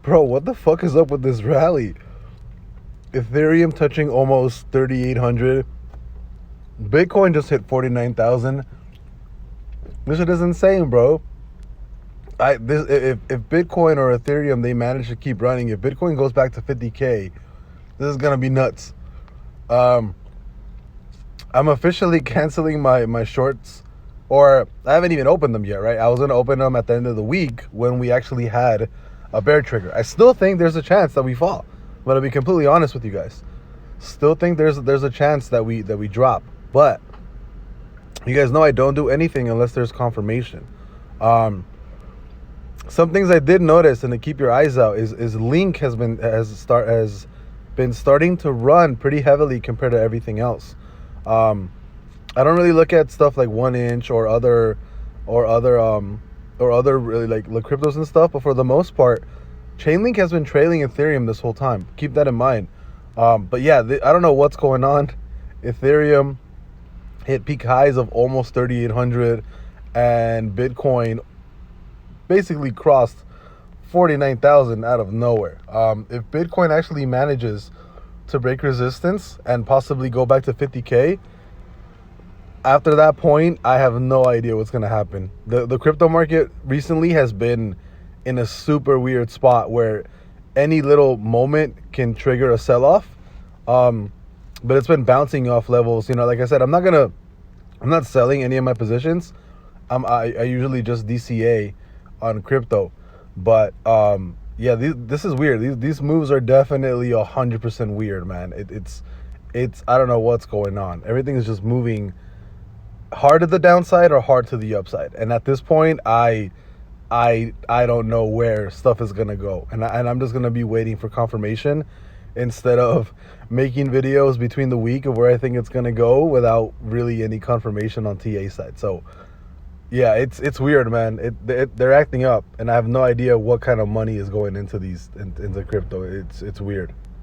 Bro, what the fuck is up with this rally? Ethereum touching almost 3,800. Bitcoin just hit 49,000. This shit is insane, bro. If Bitcoin or Ethereum they manage to keep running, if Bitcoin goes back to 50K, this is gonna be nuts. Um, I'm officially canceling my shorts, or I haven't even opened them yet, right? I was gonna open them at the end of the week when we actually had a bear trigger. I still think there's a chance that we fall, but I'll be completely honest with you guys. Still think there's a chance that we drop, but you guys know I don't do anything unless there's confirmation. Um, some things I did notice, and to keep your eyes out, is Link has been starting to run pretty heavily compared to everything else. Um, I don't really look at stuff like 1inch or other really like cryptos and stuff, but for the most part, Chainlink has been trailing Ethereum this whole time. Keep that in mind. But yeah, I don't know what's going on. Ethereum hit peak highs of almost 3,800, and Bitcoin basically crossed 49,000 out of nowhere. If Bitcoin actually manages to break resistance and possibly go back to 50K, after that point, I have no idea what's going to happen. The crypto market recently has been in a super weird spot where any little moment can trigger a sell-off. But it's been bouncing off levels. You know, like I said, I'm not selling any of my positions. I usually just DCA on crypto. But yeah, this is weird. These moves are definitely 100% weird, man. It's I don't know what's going on. Everything is just moving hard to the downside or hard to the upside. And at this point, I don't know where stuff is gonna go, and I'm just gonna be waiting for confirmation instead of making videos between the week of where I think it's gonna go without really any confirmation on TA side. So yeah, it's weird, man. They're acting up, and I have no idea what kind of money is going into into crypto. It's weird.